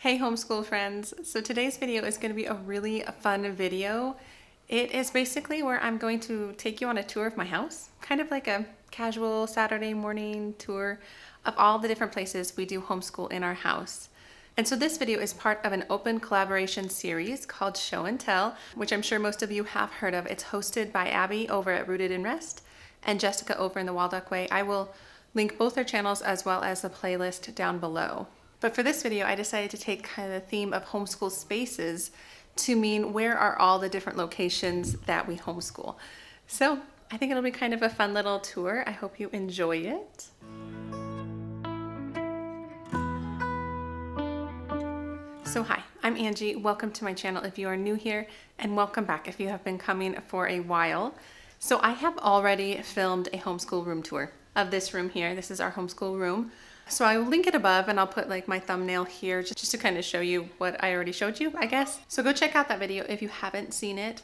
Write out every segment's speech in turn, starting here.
Hey homeschool friends. So today's video is going to be a really fun video. It is basically where I'm going to take you on a tour of my house, kind of like a casual Saturday morning tour of all the different places we do homeschool in our house. And so this video is part of an open collaboration series called Show and Tell, which I'm sure most of you have heard of. It's hosted by Abby over at Rooted in Rest and Jessica over in the Waldock Way. I will link both their channels as well as the playlist down below. But for this video, I decided to take kind of the theme of homeschool spaces to mean where are all the different locations that we homeschool. So I think it'll be kind of a fun little tour. I hope you enjoy it. So hi, I'm Angie. Welcome to my channel if you are new here, and welcome back if you have been coming for a while. So I have already filmed a homeschool room tour of this room here. This is our homeschool room. So I will link it above, and I'll put like my thumbnail here just to kind of show you what I already showed you, I guess. So go check out that video if you haven't seen it,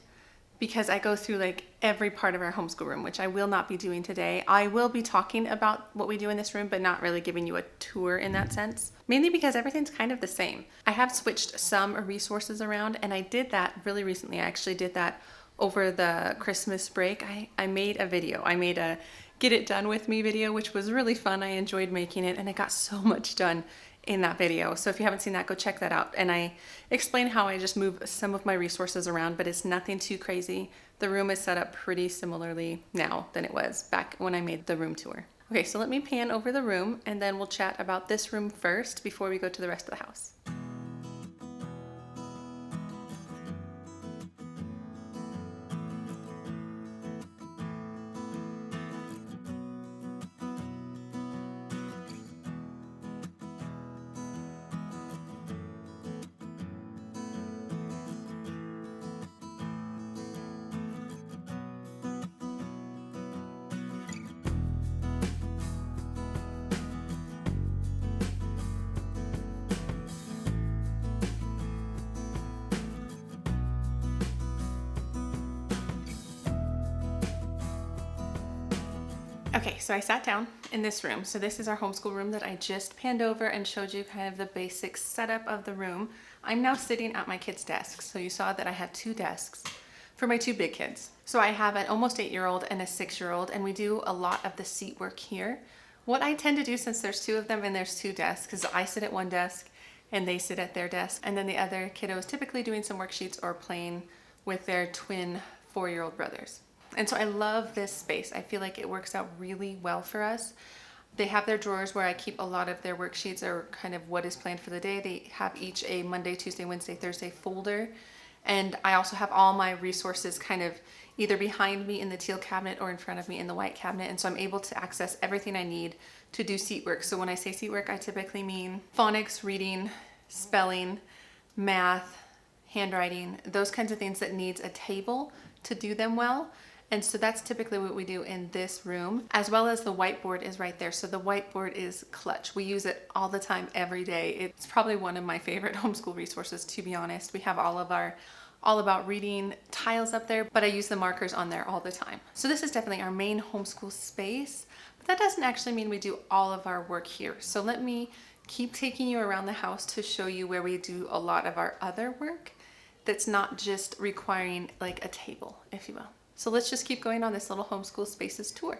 because I go through like every part of our homeschool room, which I will not be doing today. I will be talking about what we do in this room, but not really giving you a tour in that sense, mainly because everything's kind of the same. I have switched some resources around, and I did that really recently. I actually did that over the Christmas break. I made a video. I made a Get It Done With Me video, which was really fun. I enjoyed making it, and I got so much done in that video. So if you haven't seen that, go check that out. And I explain how I just move some of my resources around, but it's nothing too crazy. The room is set up pretty similarly now than it was back when I made the room tour. Okay, so let me pan over the room, and then we'll chat about this room first before we go to the rest of the house. Okay, so I sat down in this room. So this is our homeschool room that I just panned over and showed you kind of the basic setup of the room. I'm now sitting at my kids' desks. So you saw that I had two desks for my two big kids. So I have an almost 8-year-old and a 6-year-old, and we do a lot of the seat work here. What I tend to do, since there's two of them and there's two desks, is I sit at one desk and they sit at their desk, and then the other kiddo is typically doing some worksheets or playing with their twin 4-year-old brothers. And so I love this space. I feel like it works out really well for us. They have their drawers where I keep a lot of their worksheets, or kind of what is planned for the day. They have each a Monday, Tuesday, Wednesday, Thursday folder. And I also have all my resources kind of either behind me in the teal cabinet or in front of me in the white cabinet. And so I'm able to access everything I need to do seat work. So when I say seat work, I typically mean phonics, reading, spelling, math, handwriting, those kinds of things that needs a table to do them well. And so that's typically what we do in this room, as well as the whiteboard is right there. So the whiteboard is clutch. We use it all the time, every day. It's probably one of my favorite homeschool resources, to be honest. We have all of our all about reading tiles up there, but I use the markers on there all the time. So this is definitely our main homeschool space, but that doesn't actually mean we do all of our work here. So let me keep taking you around the house to show you where we do a lot of our other work that's not just requiring like a table, if you will. So let's just keep going on this little homeschool spaces tour.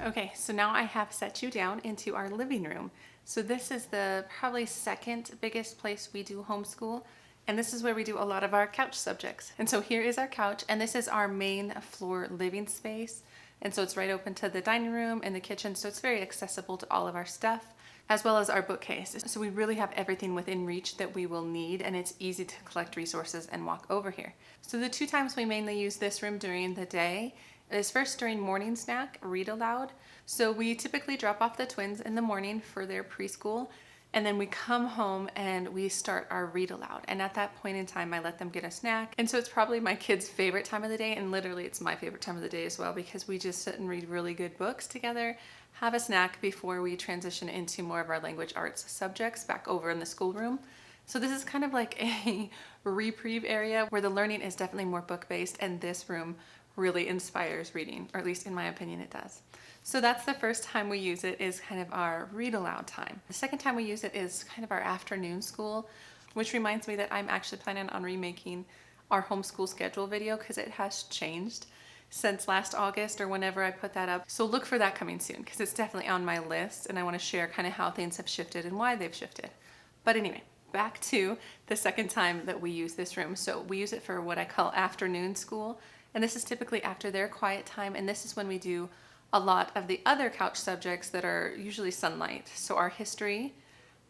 Okay, so now I have set you down into our living room. So this is the probably second biggest place we do homeschool, and this is where we do a lot of our couch subjects. And so here is our couch, and this is our main floor living space. And so it's right open to the dining room and the kitchen, so it's very accessible to all of our stuff, as well as our bookcase. So we really have everything within reach that we will need, and it's easy to collect resources and walk over here. So the two times we mainly use this room during the day is first during morning snack, read aloud. So we typically drop off the twins in the morning for their preschool, And then we come home and we start our read aloud. And at that point in time, I let them get a snack. And so it's probably my kids' favorite time of the day. And literally, it's my favorite time of the day as well, because we just sit and read really good books together, have a snack before we transition into more of our language arts subjects back over in the schoolroom. So this is kind of like a reprieve area where the learning is definitely more book-based, and this room really inspires reading, or at least in my opinion it does. So that's the first time we use it, is kind of our read aloud time. The second time we use it is kind of our afternoon school, which reminds me that I'm actually planning on remaking our homeschool schedule video because it has changed since last August or whenever I put that up. So look for that coming soon, because it's definitely on my list and I want to share kind of how things have shifted and why they've shifted. But anyway, back to the second time that we use this room. So we use it for what I call afternoon school, and this is typically after their quiet time, and this is when we do a lot of the other couch subjects that are usually sunlight. So our history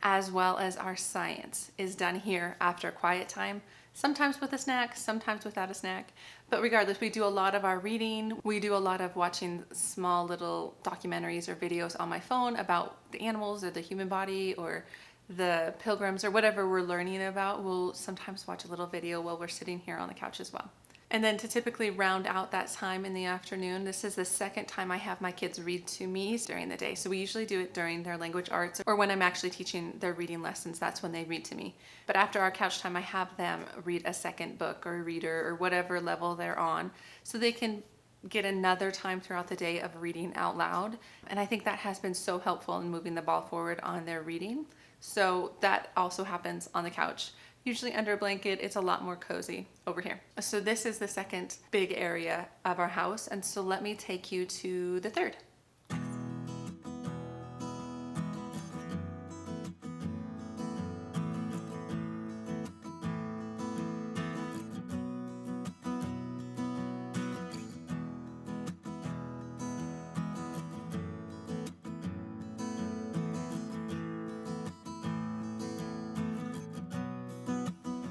as well as our science is done here after quiet time, sometimes with a snack, sometimes without a snack. But regardless, we do a lot of our reading. We do a lot of watching small little documentaries or videos on my phone about the animals or the human body or the pilgrims or whatever we're learning about. We'll sometimes watch a little video while we're sitting here on the couch as well. And then to typically round out that time in the afternoon, this is the second time I have my kids read to me during the day. So we usually do it during their language arts, or when I'm actually teaching their reading lessons, that's when they read to me. But after our couch time, I have them read a second book or reader or whatever level they're on, so they can get another time throughout the day of reading out loud. And I think that has been so helpful in moving the ball forward on their reading. So that also happens on the couch. Usually under a blanket, it's a lot more cozy over here. So this is the second big area of our house. And so let me take you to the third.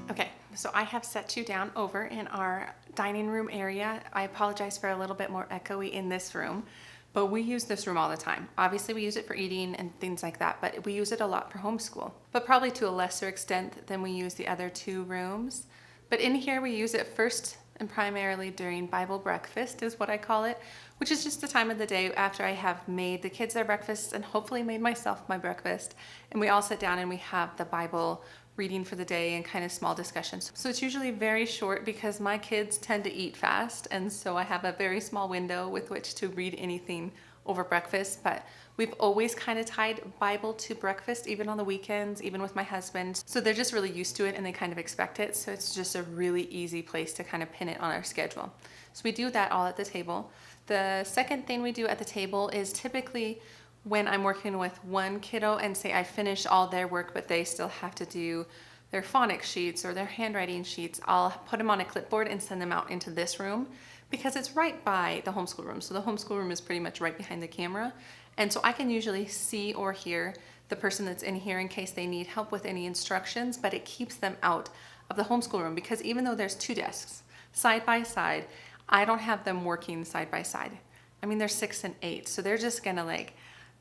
Okay, so I have set you down over in our dining room area. I apologize for a little bit more echoey in this room, but we use this room all the time. Obviously we use it for eating and things like that, but we use it a lot for homeschool, but probably to a lesser extent than we use the other two rooms. But in here we use it first and primarily during Bible breakfast is what I call it, which is just the time of the day after I have made the kids their breakfast and hopefully made myself my breakfast. And we all sit down and we have the Bible reading for the day and kind of small discussions. So it's usually very short because my kids tend to eat fast, and so I have a very small window with which to read anything over breakfast. But we've always kind of tied Bible to breakfast, even on the weekends, even with my husband. So they're just really used to it and they kind of expect it. So it's just a really easy place to kind of pin it on our schedule. So we do that all at the table. The second thing we do at the table is typically when I'm working with one kiddo and say I finish all their work, but they still have to do their phonics sheets or their handwriting sheets, I'll put them on a clipboard and send them out into this room because it's right by the homeschool room. So the homeschool room is pretty much right behind the camera. And so I can usually see or hear the person that's in here in case they need help with any instructions, but it keeps them out of the homeschool room because even though there's two desks side by side, I don't have them working side by side. I mean, they're 6 and 8, so they're just gonna like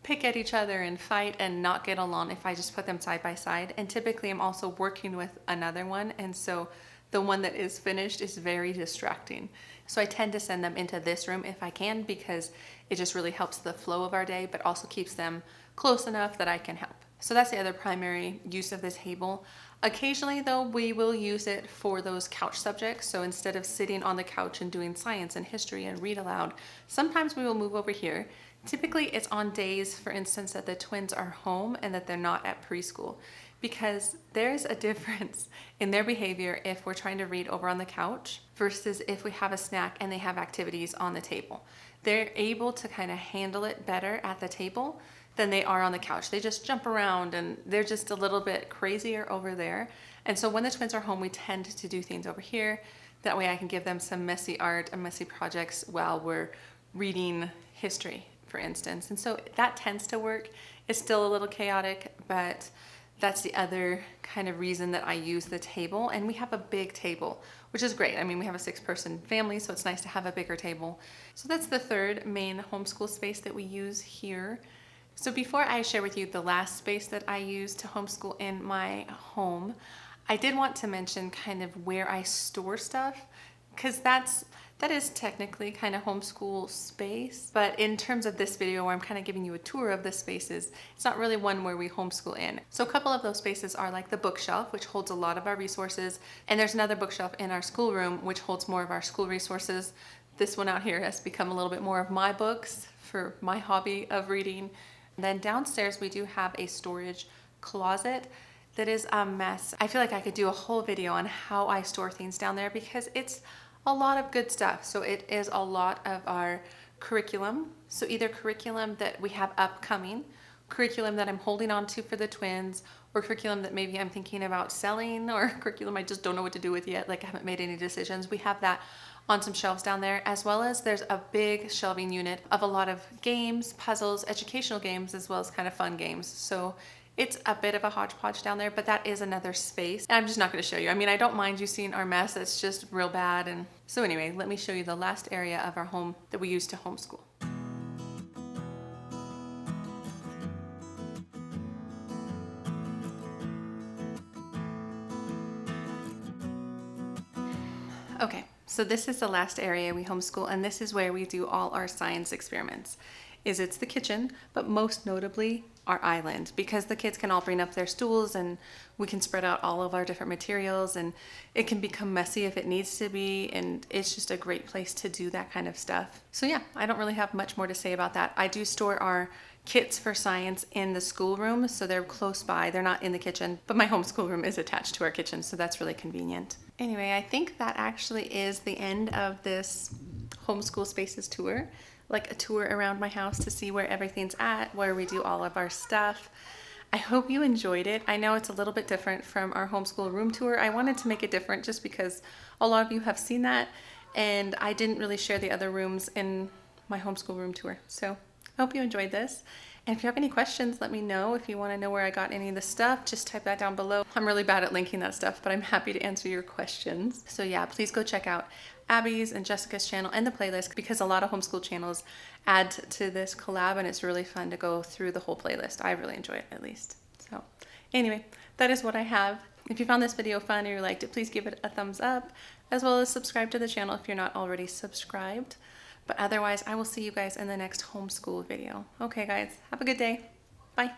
pick at each other and fight and not get along if I just put them side by side. And typically I'm also working with another one, and so the one that is finished is very distracting. So I tend to send them into this room if I can because it just really helps the flow of our day, but also keeps them close enough that I can help. So that's the other primary use of this table. Occasionally though, we will use it for those couch subjects. So instead of sitting on the couch and doing science and history and read aloud, sometimes we will move over here. Typically it's on days, for instance, that the twins are home and that they're not at preschool, because there's a difference in their behavior if we're trying to read over on the couch versus if we have a snack and they have activities on the table. They're able to kind of handle it better at the table than they are on the couch. They just jump around and they're just a little bit crazier over there. And so when the twins are home, we tend to do things over here. That way I can give them some messy art and messy projects while we're reading history, for instance. And so that tends to work. It's still a little chaotic, but that's the other kind of reason that I use the table. And we have a big table, which is great. I mean, we have a 6-person family, so it's nice to have a bigger table. So that's the third main homeschool space that we use here. So before I share with you the last space that I use to homeschool in my home, I did want to mention kind of where I store stuff, because that is technically kind of homeschool space. But in terms of this video where I'm kind of giving you a tour of the spaces, it's not really one where we homeschool in. So a couple of those spaces are like the bookshelf, which holds a lot of our resources. And there's another bookshelf in our schoolroom, which holds more of our school resources. This one out here has become a little bit more of my books for my hobby of reading. And then downstairs we do have a storage closet that is a mess. I feel like I could do a whole video on how I store things down there because it's a lot of good stuff. So it is a lot of our curriculum. So either curriculum that we have upcoming, curriculum that I'm holding on to for the twins, or curriculum that maybe I'm thinking about selling, or curriculum I just don't know what to do with yet, like I haven't made any decisions. We have that on some shelves down there, as well as there's a big shelving unit of a lot of games, puzzles, educational games, as well as kind of fun games. So it's a bit of a hodgepodge down there, but that is another space. And I'm just not going to show you. I mean, I don't mind you seeing our mess. It's just real bad. And so anyway, let me show you the last area of our home that we use to homeschool. Okay, so this is the last area we homeschool, and this is where we do all our science experiments. It's the kitchen, but most notably our island, because the kids can all bring up their stools and we can spread out all of our different materials, and it can become messy if it needs to be, and it's just a great place to do that kind of stuff. So yeah, I don't really have much more to say about that. I do store our kits for science in the schoolroom, so they're close by. They're not in the kitchen, but my homeschool room is attached to our kitchen, so that's really convenient. Anyway, I think that actually is the end of this homeschool spaces tour, like a tour around my house to see where everything's at, where we do all of our stuff. I hope you enjoyed it. I know it's a little bit different from our homeschool room tour. I wanted to make it different just because a lot of you have seen that, and I didn't really share the other rooms in my homeschool room tour. So I hope you enjoyed this. And if you have any questions, let me know. If you want to know where I got any of the stuff, just type that down below. I'm really bad at linking that stuff, but I'm happy to answer your questions. So yeah, please go check out Abby's and Jessica's channel and the playlist, because a lot of homeschool channels add to this collab, and it's really fun to go through the whole playlist. I really enjoy it, at least. So anyway, that is what I have. If you found this video fun or you liked it, please give it a thumbs up, as well as subscribe to the channel if you're not already subscribed. But otherwise, I will see you guys in the next homeschool video. Okay, guys, have a good day. Bye.